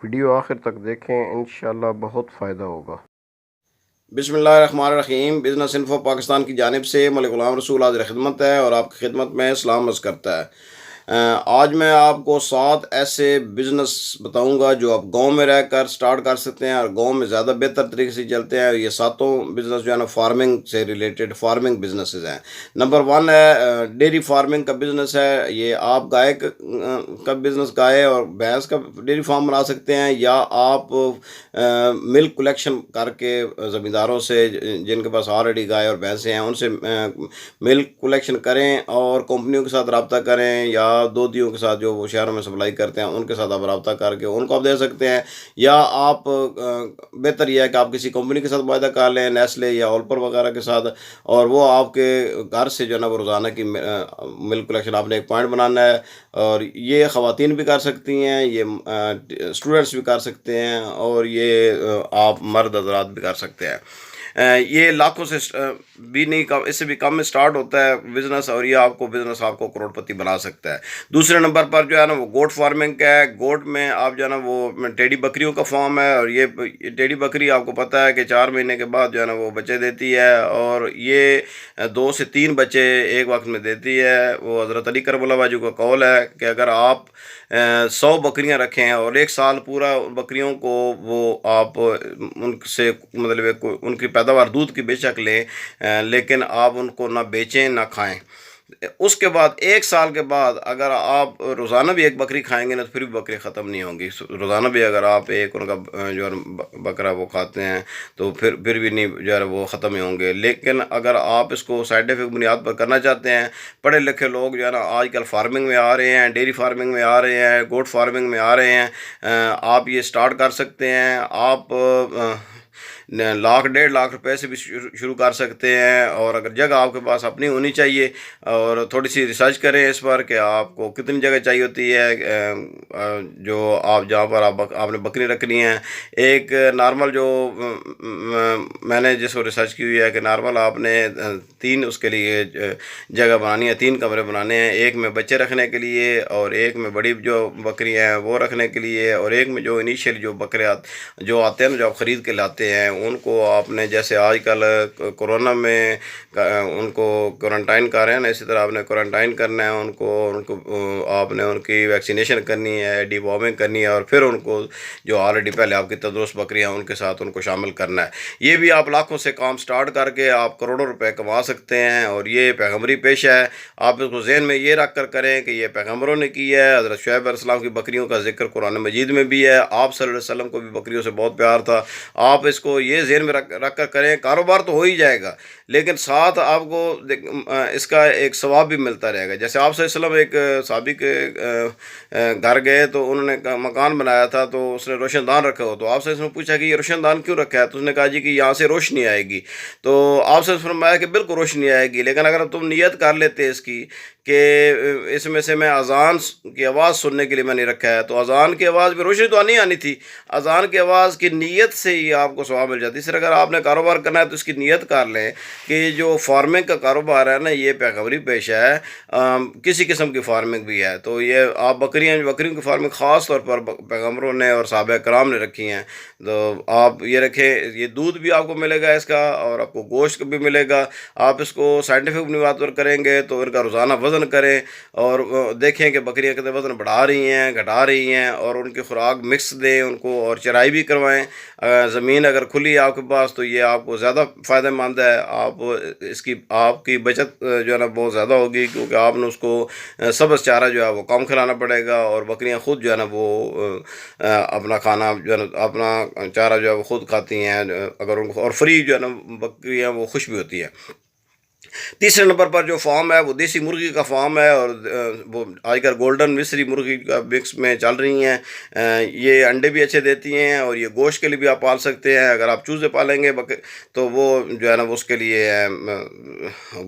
Video آخر تک دیکھیں، انشاءاللہ بہت فائدہ ہوگا۔ بسم اللہ الرحمن الرحیم۔ بزنس انفو پاکستان کی جانب سے ملک غلام رسول حاضر خدمت ہے اور آپ کی خدمت میں سلام عرض کرتا ہے۔ آج میں آپ کو 7 ایسے بزنس بتاؤں گا جو آپ گاؤں میں رہ کر سٹارٹ کر سکتے ہیں اور گاؤں میں زیادہ بہتر طریقے سے چلتے ہیں۔ یہ 7 بزنس جو ہے نا فارمنگ سے ریلیٹڈ فارمنگ بزنسز ہیں۔ نمبر 1 ہے ڈیری فارمنگ کا بزنس ہے۔ یہ آپ گائے کا بزنس، گائے اور بھینس کا ڈیری فارم بنا سکتے ہیں، یا آپ ملک کلیکشن کر کے زمینداروں سے جن کے پاس آلریڈی گائے اور بھینسیں ہیں ان سے ملک کلیکشن کریں اور کمپنیوں کے ساتھ رابطہ کریں، یا دودھیوں کے ساتھ جو وہ شہروں میں سپلائی کرتے ہیں ان کے ساتھ آپ رابطہ کر کے ان کو آپ دے سکتے ہیں، یا آپ بہتر یہ ہے کہ آپ کسی کمپنی کے ساتھ معاہدہ کر لیں، نیسلے یا اولپر وغیرہ کے ساتھ، اور وہ آپ کے گھر سے جو ہے نا وہ روزانہ کی ملک کلیکشن آپ نے ایک پوائنٹ بنانا ہے۔ اور یہ خواتین بھی کر سکتی ہیں، یہ اسٹوڈنٹس بھی کر سکتے ہیں، اور یہ آپ مرد حضرات بھی کر سکتے ہیں۔ یہ لاکھوں سے بھی نہیں، کم اس سے بھی کم میں سٹارٹ ہوتا ہے بزنس، اور یہ بزنس آپ کو کروڑ پتی بنا سکتا ہے۔ دوسرے نمبر پر جو ہے نا وہ گوٹ فارمنگ کا ہے۔ گوٹ میں آپ جو ہے نا وہ ٹیڈی بکریوں کا فارم ہے، اور یہ ٹیڈی بکری آپ کو پتہ ہے کہ 4 مہینے کے بعد جو ہے نا وہ بچے دیتی ہے، اور یہ 2 سے 3 بچے ایک وقت میں دیتی ہے۔ وہ حضرت علی کرم اللہ وجہ کا قول ہے کہ اگر آپ 100 بکریاں رکھیں اور 1 سال پورا بکریوں کو وہ آپ ان سے مطلب ان کی پیداوار دودھ کی بے شک لیں، لیکن آپ ان کو نہ بیچیں نہ کھائیں، اس کے بعد 1 سال کے بعد اگر آپ روزانہ بھی 1 بکری کھائیں گے نا تو پھر بھی بکری ختم نہیں ہوں گی۔ روزانہ بھی اگر آپ ایک ان کا جو ہے بکرا وہ کھاتے ہیں تو پھر بھی نہیں جو ہے وہ ختم ہی ہوں گے۔ لیکن اگر آپ اس کو سائنٹیفک بنیاد پر کرنا چاہتے ہیں، پڑھے لکھے لوگ جو ہے نا آج کل فارمنگ میں آ رہے ہیں، ڈیری فارمنگ میں آ رہے ہیں، گوٹ فارمنگ میں آ رہے ہیں، آپ یہ سٹارٹ کر سکتے ہیں۔ آپ 1,00,000 1,50,000 روپے سے بھی شروع کر سکتے ہیں، اور اگر جگہ آپ کے پاس اپنی ہونی چاہیے اور تھوڑی سی ریسرچ کریں اس پر کہ آپ کو کتنی جگہ چاہیے ہوتی ہے، جو آپ جہاں پر آپ نے بکری رکھنی ہے۔ ایک نارمل جو میں نے جس کو ریسرچ کی ہوئی ہے کہ نارمل آپ نے 3 اس کے لیے جگہ بنانی ہے، 3 کمرے بنانے ہیں، ایک میں بچے رکھنے کے لیے، اور ایک میں بڑی جو بکری ہیں وہ رکھنے کے لیے، اور ایک میں جو انیشیل جو بکرے جو آتے ہیں نا جو آپ خرید کے لاتے ہیں ان کو آپ نے جیسے آج کل کورونا میں ان کو کوارنٹائن کر رہے ہیں نا، اسی طرح آپ نے کوارنٹائن کرنا ہے ان کو آپ نے ان کی ویکسینیشن کرنی ہے، ڈی وارمنگ کرنی ہے، اور پھر ان کو جو آلریڈی پہلے آپ کی تندرست بکریاں ان کے ساتھ ان کو شامل کرنا ہے۔ یہ بھی آپ لاکھوں سے کام سٹارٹ کر کے آپ کروڑوں روپے کما سکتے ہیں، اور یہ پیغمبری پیشہ ہے۔ آپ اس کو ذہن میں یہ رکھ کر کریں کہ یہ پیغمبروں نے کی ہے۔ حضرت شعیب علیہ السلام کی بکریوں کا ذکر قرآن مجید میں بھی ہے، آپ صلی اللہ علیہ وسلم کو بھی بکریوں سے بہت پیار تھا۔ آپ اس کو یہ ذہن میں رکھ کر کریں، کاروبار تو ہو ہی جائے گا لیکن ساتھ آپ کو اس کا ایک ثواب بھی ملتا رہے گا۔ جیسے آپ صلی اللہ علیہ وسلم ایک صحابی کے گھر گئے تو انہوں نے مکان بنایا تھا تو اس نے روشن دان رکھا ہو، تو آپ صلی اللہ علیہ وسلم پوچھا کہ یہ روشن دان کیوں رکھا ہے؟ تو اس نے کہا جی کہ یہاں سے روشنی آئے گی۔ تو آپ صلی اللہ علیہ وسلم فرمایا کہ بالکل روشنی آئے گی، لیکن اگر تم نیت کر لیتے اس کی کہ اس میں سے میں اذان کی آواز سننے کے لیے میں نے رکھا ہے، تو اذان کی آواز میں روشنی تو نہیں آنی تھی، اذان کی آواز کی نیت سے ہی آپ کو ثواب مل جاتی ہے۔ اس طرح اگر آپ نے کاروبار کرنا ہے تو اس کی نیت کر لیں کہ جو فارمنگ کا کاروبار ہے نا یہ پیغمبری پیشہ ہے، کسی قسم کی فارمنگ بھی ہے تو یہ آپ بکریوں کی فارمنگ خاص طور پر پیغمبروں نے اور صحابہ کرام نے رکھی ہیں، تو آپ یہ رکھیں، یہ دودھ بھی آپ کو ملے گا اس کا، اور آپ کو گوشت بھی ملے گا۔ آپ اس کو سائنٹیفک بنیاد پر کریں گے تو ان کا روزانہ وزن کریں اور دیکھیں کہ بکریاں کتنے وزن بڑھا رہی ہیں گھٹا رہی ہیں، اور ان کی خوراک مکس دیں ان کو، اور چرائی بھی کروائیں۔ زمین اگر کھلی ہے آپ کے پاس تو یہ آپ کو زیادہ فائدہ مند ہے، آپ کی بچت جو ہے نا بہت زیادہ ہوگی، کیونکہ آپ نے اس کو سبز چارہ جو ہے وہ کم کھلانا پڑے گا، اور بکریاں خود جو ہے نا وہ اپنا کھانا جو ہے نا اپنا چارہ جو ہے وہ خود کھاتی ہیں، اگر ان کو، اور فری جو ہے نا بکریاں وہ خوش بھی ہوتی ہے۔ تیسرے نمبر پر جو فارم ہے وہ دیسی مرغی کا فارم ہے، اور وہ آج کل گولڈن مصری مرغی کا مکس میں چل رہی ہیں۔ یہ انڈے بھی اچھے دیتی ہیں، اور یہ گوشت کے لیے بھی آپ پال سکتے ہیں۔ اگر آپ چوزے پالیں گے تو وہ جو ہے نا اس کے لیے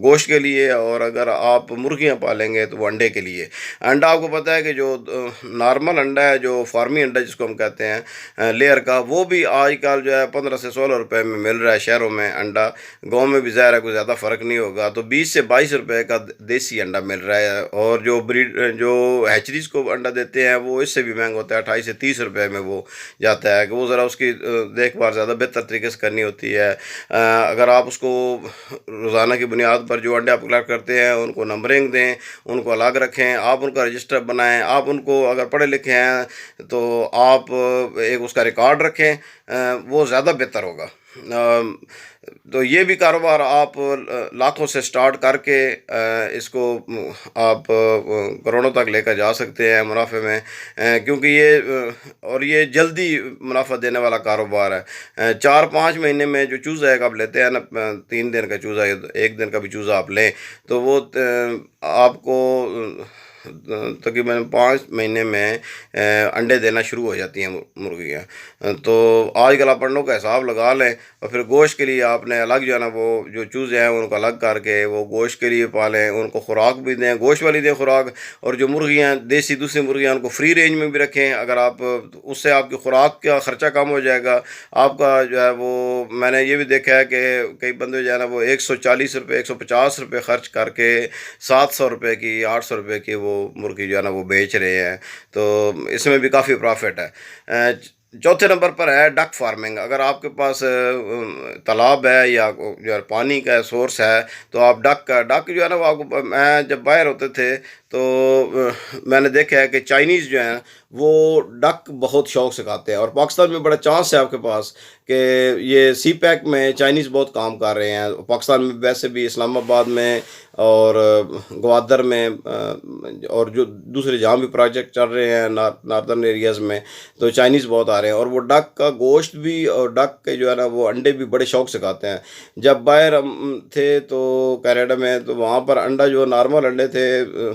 گوشت کے لیے، اور اگر آپ مرغیاں پالیں گے تو وہ انڈے کے لیے۔ انڈا آپ کو پتہ ہے کہ جو نارمل انڈا ہے، جو فارمی انڈا جس کو ہم کہتے ہیں لیئر کا، وہ بھی آج کل جو ہے 15 سے 16 روپے میں مل رہا ہے شہروں میں انڈا۔ گاؤں میں بھی ظاہر ہے کوئی زیادہ فرق نہیں ہوگا تو 20 سے 22 روپے کا دیسی انڈا مل رہا ہے، اور جو ہیچریز کو انڈا دیتے ہیں وہ اس سے بھی مہنگا ہوتا ہے، 28 سے 30 روپے میں وہ جاتا ہے کہ وہ ذرا اس کی دیکھ بھال زیادہ بہتر طریقے سے کرنی ہوتی ہے۔ اگر آپ اس کو روزانہ کی بنیاد پر جو انڈے آپ کلیکٹ کرتے ہیں ان کو نمبرنگ دیں، ان کو الگ رکھیں، آپ ان کا رجسٹر بنائیں، آپ ان کو اگر پڑھے لکھے ہیں تو آپ ایک اس کا ریکارڈ رکھیں، وہ زیادہ بہتر ہوگا۔ تو یہ بھی کاروبار آپ لاکھوں سے سٹارٹ کر کے اس کو آپ کروڑوں تک لے کر جا سکتے ہیں منافع میں، کیونکہ یہ جلدی منافع دینے والا کاروبار ہے۔ 4-5 مہینے میں جو چوزہ ایک آپ لیتے ہیں نا، 3 دن کا چوزہ، 1 دن کا بھی چوزہ آپ لیں تو وہ آپ کو تقریباً 5 مہینے میں انڈے دینا شروع ہو جاتی ہیں مرغیاں۔ تو آج کل آپ انڈوں کا حساب لگا لیں، اور پھر گوشت کے لیے آپ نے الگ جو ہے نا وہ جو چوزے ہیں ان کو الگ کر کے وہ گوشت کے لیے پالیں، ان کو خوراک بھی دیں، گوشت والی دیں خوراک، اور جو مرغیاں دیسی دوسری مرغیاں ان کو فری رینج میں بھی رکھیں۔ اگر آپ اس سے آپ کی خوراک کا خرچہ کم ہو جائے گا، آپ کا جو ہے وہ، میں نے یہ بھی دیکھا ہے کہ کئی بندے جو ہے نا وہ 140 روپے 150 روپے خرچ کر کے 700 روپے کی 800 روپے کی وہ مرغی جو ہے نا وہ بیچ رہے ہیں، تو اس میں بھی کافی پرافٹ ہے۔ چوتھے نمبر پر ہے ڈک فارمنگ۔ اگر آپ کے پاس تالاب ہے یا جو ہے پانی کا سورس ہے تو آپ ڈک جو ہے نا وہ آپ کو، میں جب باہر ہوتے تھے تو میں نے دیکھا ہے کہ چائنیز جو ہیں وہ ڈک بہت شوق سے کھاتے ہیں، اور پاکستان میں بڑا چانس ہے آپ کے پاس کہ یہ سی پیک میں چائنیز بہت کام کر رہے ہیں۔ پاکستان میں ویسے بھی اسلام آباد میں اور گوادر میں اور جو دوسرے جہاں بھی پروجیکٹ چل رہے ہیں ناردرن ایریاز میں، تو چائنیز بہت آ رہے ہیں، اور وہ ڈک کا گوشت بھی اور ڈک کے جو ہے نا وہ انڈے بھی بڑے شوق سے کھاتے ہیں۔ جب باہر ہم تھے تو کینیڈا میں، تو وہاں پر انڈا جو نارمل انڈے تھے،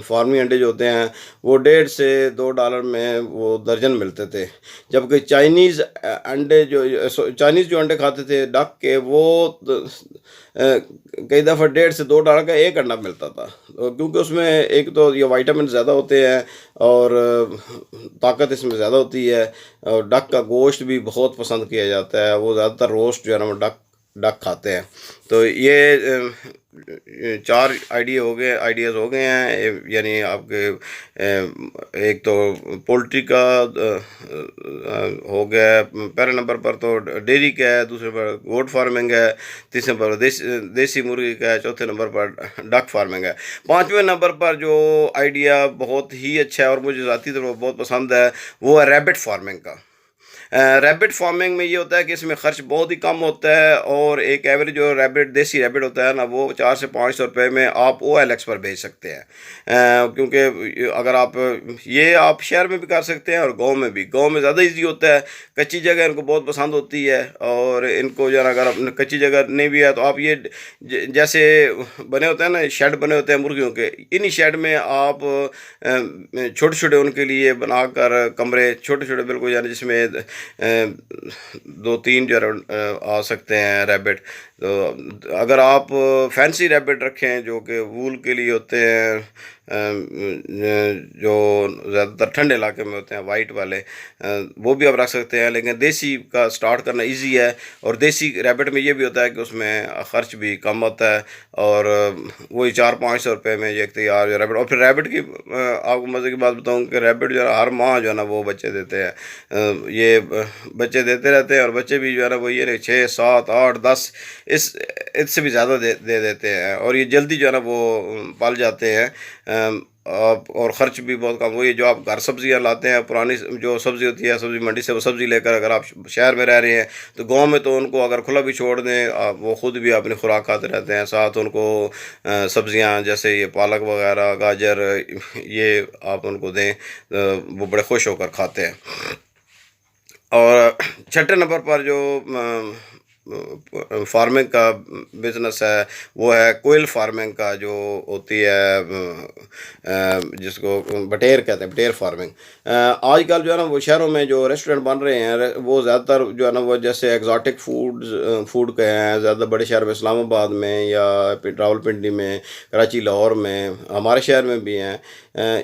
فارمی انڈے جو ہوتے ہیں وہ $1.5 سے $2 میں وہ درجن ملتے تھے، جبکہ چائنیز جو انڈے کھاتے تھے ڈک کے، وہ کئی دفعہ $1.5 سے $2 کا ایک انڈا ملتا تھا، کیونکہ اس میں ایک تو یہ وائٹامن زیادہ ہوتے ہیں اور طاقت اس میں زیادہ ہوتی ہے، اور ڈک کا گوشت بھی بہت پسند کیا جاتا ہے، وہ زیادہ تر روسٹ جو ہے نا وہ ڈک کھاتے ہیں۔ تو یہ 4 آئیڈیاز ہو گئے ہیں، یعنی آپ کے ایک تو پولٹری کا ہو گیا، پہلے نمبر پر تو ڈیری کا ہے، دوسرے پر گوٹ فارمنگ ہے، تیسرے پر دیسی مرغی کا ہے، چوتھے نمبر پر ڈک فارمنگ ہے۔ 5ویں نمبر پر جو آئیڈیا بہت ہی اچھا ہے اور مجھے ذاتی طور پر بہت پسند ہے وہ ہے ریبٹ فارمنگ کا۔ ریبٹ فارمنگ میں یہ ہوتا ہے کہ اس میں خرچ بہت ہی کم ہوتا ہے، اور ایک ایوریج جو دیسی ریبٹ ہوتا ہے نا وہ 400 سے 500 روپے میں آپ OLX پر بیچ سکتے ہیں، کیونکہ اگر آپ شہر میں بھی کر سکتے ہیں اور گاؤں میں زیادہ ایزی ہوتا ہے۔ کچی جگہ ان کو بہت پسند ہوتی ہے، اور ان کو جو ہے نا اگر کچی جگہ نہیں بھی ہے تو آپ یہ جیسے بنے ہوتے ہیں نا شیڈ بنے ہوتے ہیں مرغیوں کے، انہی شیڈ میں آپ چھوٹے چھوٹے ان کے لیے بنا کر کمرے چھوٹے بالکل، یعنی جس میں 2-3 جو آ سکتے ہیں ریبٹ۔ تو اگر آپ فینسی ریبٹ رکھیں جو کہ وول کے لیے ہوتے ہیں، جو زیادہ تر ٹھنڈے علاقے میں ہوتے ہیں وائٹ والے، وہ بھی آپ رکھ سکتے ہیں، لیکن دیسی کا سٹارٹ کرنا ایزی ہے، اور دیسی ریبٹ میں یہ بھی ہوتا ہے کہ اس میں خرچ بھی کم ہوتا ہے، اور وہی 400-500 روپے میں یہ تیار ریبٹ۔ اور پھر ریبٹ کی آپ کو مزے کی بات بتاؤں کہ ریبٹ جو ہے ہر ماہ جو ہے نا وہ بچے دیتے ہیں، یہ بچے دیتے رہتے ہیں، اور بچے بھی جو ہے نا وہ یہ 6 7 8 10 اس سے بھی زیادہ دے دیتے ہیں، اور یہ جلدی جو ہے نا وہ پال جاتے ہیں، اور خرچ بھی بہت کم۔ وہی جو آپ گھر سبزیاں لاتے ہیں، پرانی جو سبزی ہوتی ہے سبزی منڈی سے، وہ سبزی لے کر اگر آپ شہر میں رہ رہے ہیں تو گاؤں میں تو ان کو اگر کھلا بھی چھوڑ دیں وہ خود بھی اپنی خوراک کھاتے رہتے ہیں، ساتھ ان کو سبزیاں جیسے یہ پالک وغیرہ گاجر یہ آپ ان کو دیں، وہ بڑے خوش ہو کر کھاتے ہیں۔ اور 6 نمبر پر جو فارمنگ کا بزنس ہے وہ ہے کوئل فارمنگ کا، جو ہوتی ہے جس کو بٹیر کہتے ہیں، بٹیر فارمنگ۔ آج کل جو ہے نا وہ شہروں میں جو ریسٹورنٹ بن رہے ہیں وہ زیادہ تر جو ہے نا وہ جیسے ایگزاٹک فوڈ کے ہیں، زیادہ بڑے شہر میں اسلام آباد میں یا راول پنڈی میں، کراچی لاہور میں، ہمارے شہر میں بھی ہیں،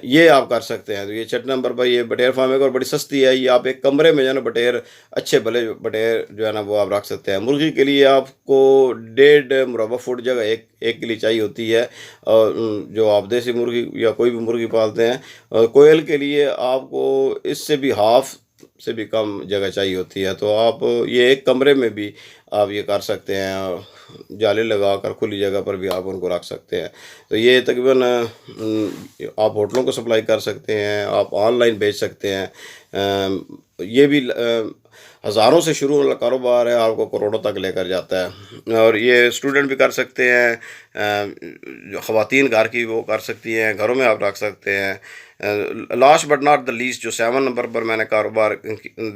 یہ آپ کر سکتے ہیں. تو یہ چھٹے نمبر پر یہ بٹیر فارمنگ اور بڑی سستی ہے. یہ آپ ایک کمرے میں جو ہے نا بٹیر اچھے بھلے بٹیر جو ہے نا وہ آپ رکھ سکتے ہیں. مرغی کے لیے آپ کو 1.5 مربع فٹ جگہ ایک کے لیے چاہیے ہوتی ہے، اور جو آپ دیسی مرغی یا کوئی بھی مرغی پالتے ہیں. اور کوئل کے لیے آپ کو اس سے بھی ہاف سے بھی کم جگہ چاہیے ہوتی ہے. تو آپ یہ ایک کمرے میں بھی آپ یہ کر سکتے ہیں، اور جالے لگا کر کھلی جگہ پر بھی آپ ان کو رکھ سکتے ہیں. تو یہ تقریباً آپ ہوٹلوں کو سپلائی کر سکتے ہیں، آپ آن لائن بیچ سکتے ہیں. یہ بھی ہزاروں سے شروع والا کاروبار ہے، آپ کو کروڑوں تک لے کر جاتا ہے. اور یہ اسٹوڈنٹ بھی کر سکتے ہیں، جو خواتین گھر کی وہ کر سکتی ہیں، گھروں میں آپ رکھ سکتے ہیں. Last but not the least جو 7 نمبر پر میں نے کاروبار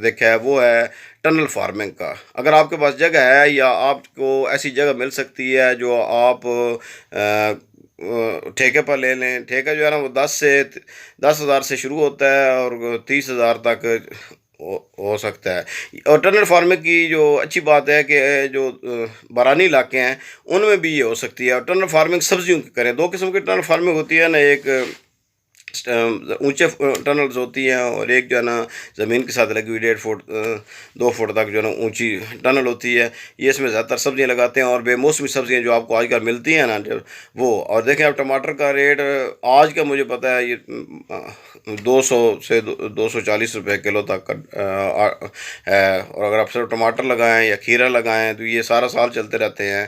دیکھا ہے وہ ہے ٹنل فارمنگ کا. اگر آپ کے پاس جگہ ہے یا آپ کو ایسی جگہ مل سکتی ہے جو آپ ٹھیکے پر لے لیں. ٹھیکہ جو ہے نا وہ 10,000 سے شروع ہوتا ہے اور 30,000 تک ہو سکتا ہے. اور ٹنل فارمنگ کی جو اچھی بات ہے کہ جو بارانی علاقے ہیں ان میں بھی یہ ہو سکتی ہے. اور ٹنل فارمنگ سبزیوں کی کریں. 2 قسم کی ٹنل فارمنگ ہوتی ہے نا، ایک اونچے ٹنلز ہوتی ہیں اور ایک جو ہے نا زمین کے ساتھ لگی ہوئی 1.5 فٹ 2 فٹ تک جو ہے نا اونچی ٹنل ہوتی ہے. یہ اس میں زیادہ تر سبزیاں لگاتے ہیں، اور بے موسمی سبزیاں جو آپ کو آج کل ملتی ہیں نا وہ. اور دیکھیں آپ ٹماٹر کا ریٹ آج کا مجھے پتہ ہے یہ 200 سے 240 روپے کلو تک ہے. اور اگر آپ صرف ٹماٹر لگائیں یا کھیرا لگائیں تو یہ سارا سال چلتے رہتے ہیں.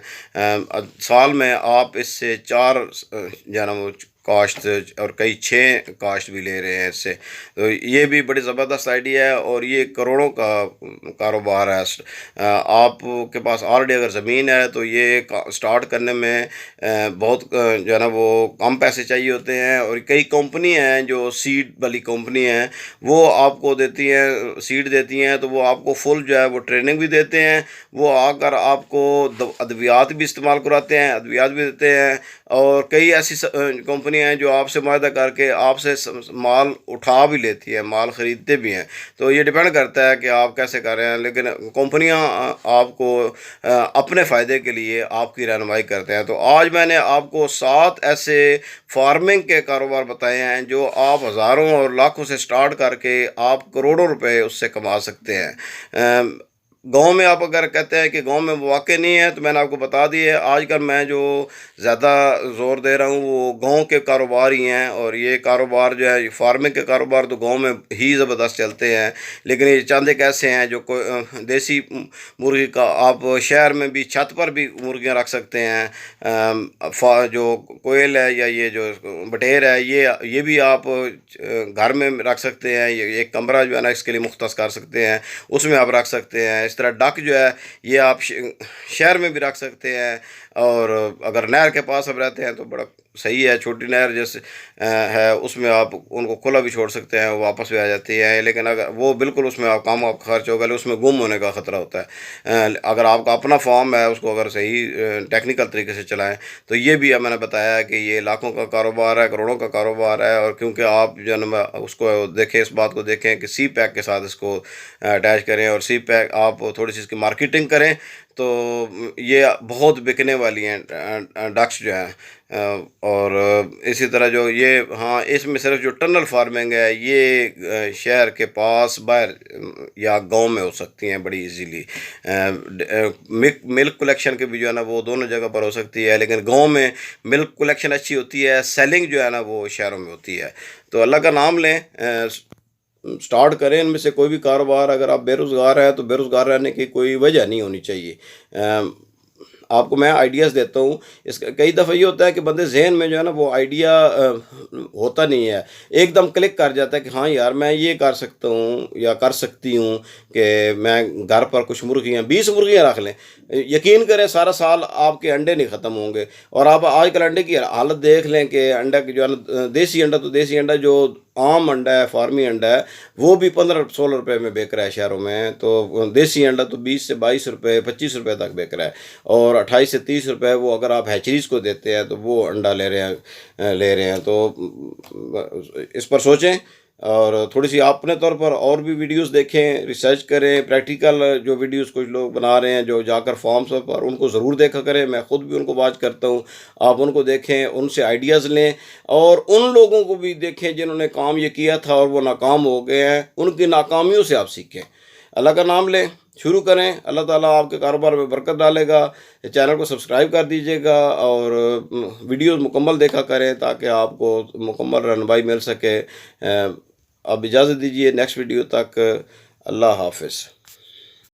سال میں آپ اس سے 4 جو ہے نا وہ کاشت اور کئی 6 کاشت بھی لے رہے ہیں اس سے. تو یہ بھی بڑی زبردست آئیڈیا ہے اور یہ کروڑوں کا کاروبار ہے. آپ کے پاس آلریڈی اگر زمین ہے تو یہ سٹارٹ کرنے میں بہت جو ہے نا وہ کم پیسے چاہیے ہوتے ہیں. اور کئی کمپنی ہیں جو سیڈ والی کمپنی ہیں وہ آپ کو دیتی ہیں، سیڈ دیتی ہیں، تو وہ آپ کو فل جو ہے وہ ٹریننگ بھی دیتے ہیں. وہ آ کر آپ کو ادویات بھی استعمال کراتے ہیں، ادویات بھی دیتے ہیں. اور کئی ایسی کمپنیاں ہیں جو آپ سے معاہدہ کر کے آپ سے مال اٹھا بھی لیتی ہے، مال خریدتے بھی ہیں. تو یہ ڈیپینڈ کرتا ہے کہ آپ کیسے کر رہے ہیں. لیکن کمپنیاں آپ کو اپنے فائدے کے لیے آپ کی رہنمائی کرتے ہیں. تو آج میں نے آپ کو 7 ایسے فارمنگ کے کاروبار بتائے ہیں جو آپ ہزاروں اور لاکھوں سے سٹارٹ کر کے آپ کروڑوں روپے اس سے کما سکتے ہیں. گاؤں میں آپ اگر کہتے ہیں کہ گاؤں میں واقع نہیں ہے تو میں نے آپ کو بتا دی ہے. آج کل میں جو زیادہ زور دے رہا ہوں وہ گاؤں کے کاروبار ہی ہیں. اور یہ کاروبار جو ہے فارمنگ کے کاروبار تو گاؤں میں ہی زبردست چلتے ہیں. لیکن یہ چند ایک ایسے ہیں جو دیسی مرغی کا آپ شہر میں بھی چھت پر بھی مرغیاں رکھ سکتے ہیں. جو کوئل ہے یا یہ جو بٹیر ہے یہ بھی آپ گھر میں رکھ سکتے ہیں. یہ ایک کمرہ جو ہے نا اس کے لیے مختص کر سکتے ہیں، اس میں آپ رکھ سکتے ہیں. اس طرح ڈک جو ہے یہ آپ شہر میں بھی رکھ سکتے ہیں. اور اگر نہر کے پاس اب رہتے ہیں تو بڑا صحیح ہے. چھوٹی نہر جیسے ہے اس میں آپ ان کو کھلا بھی چھوڑ سکتے ہیں، واپس بھی آ جاتی ہیں. لیکن اگر وہ بالکل اس میں آپ کام آپ خرچ ہوگا، اس میں گم ہونے کا خطرہ ہوتا ہے. اگر آپ کا اپنا فارم ہے اس کو اگر صحیح ٹیکنیکل طریقے سے چلائیں تو یہ بھی میں نے بتایا ہے کہ یہ لاکھوں کا کاروبار ہے، کروڑوں کا کاروبار ہے. اور کیونکہ آپ جو ہے نا اس کو دیکھیں، اس بات کو دیکھیں کہ سی پیک کے ساتھ اس کو اٹیچ کریں اور سی پیک آپ تھوڑی سی اس کی مارکیٹنگ کریں تو یہ بہت بکنے والی ہیں ڈکس جو ہیں. اور اسی طرح جو یہ اس میں صرف جو ٹنل فارمنگ ہے یہ شہر کے پاس باہر یا گاؤں میں ہو سکتی ہیں بڑی ایزیلی. ملک کلیکشن کے بھی جو ہے نا وہ دونوں جگہ پر ہو سکتی ہے. لیکن گاؤں میں ملک کلیکشن اچھی ہوتی ہے، سیلنگ جو ہے نا وہ شہروں میں ہوتی ہے. تو اللہ کا نام لیں، سٹارٹ کریں ان میں سے کوئی بھی کاروبار. اگر آپ بے روزگار ہیں تو بے روزگار رہنے کی کوئی وجہ نہیں ہونی چاہیے. آپ کو میں آئیڈیاز دیتا ہوں. اس کا کئی دفعہ یہ ہوتا ہے کہ بندے ذہن میں جو ہے نا وہ آئیڈیا ہوتا نہیں ہے، ایک دم کلک کر جاتا ہے کہ ہاں یار میں یہ کر سکتا ہوں یا کر سکتی ہوں کہ میں گھر پر کچھ مرغیاں 20 مرغیاں رکھ لیں. یقین کریں سارا سال آپ کے انڈے نہیں ختم ہوں گے. اور آپ آج کل انڈے کی حالت دیکھ لیں کہ انڈا کی جو ہے نا دیسی انڈا، تو دیسی انڈا جو عام انڈا ہے، فارمی انڈا ہے، وہ بھی 15-16 روپے میں بیک رہا ہے شہروں میں. تو دیسی انڈا تو 20 سے 22 روپے 25 روپے تک بیک رہا ہے. اور 28 سے 30 روپے وہ اگر آپ ہیچریز کو دیتے ہیں تو وہ انڈا لے رہے ہیں. تو اس پر سوچیں اور تھوڑی سی آپ اپنے طور پر اور بھی ویڈیوز دیکھیں، ریسرچ کریں، پریکٹیکل جو ویڈیوز کچھ لوگ بنا رہے ہیں جو جا کر فارمز پر، ان کو ضرور دیکھا کریں. میں خود بھی ان کو واچ کرتا ہوں. آپ ان کو دیکھیں، ان سے آئیڈیاز لیں، اور ان لوگوں کو بھی دیکھیں جنہوں نے کام یہ کیا تھا اور وہ ناکام ہو گئے ہیں، ان کی ناکامیوں سے آپ سیکھیں. اللہ کا نام لیں، شروع کریں. اللہ تعالیٰ آپ کے کاروبار میں برکت ڈالے گا. چینل کو سبسکرائب کر دیجیے گا اور ویڈیوز مکمل دیکھا کریں تاکہ آپ کو مکمل رہنمائی مل سکے. اب اجازت دیجیے نیکسٹ ویڈیو تک. اللہ حافظ.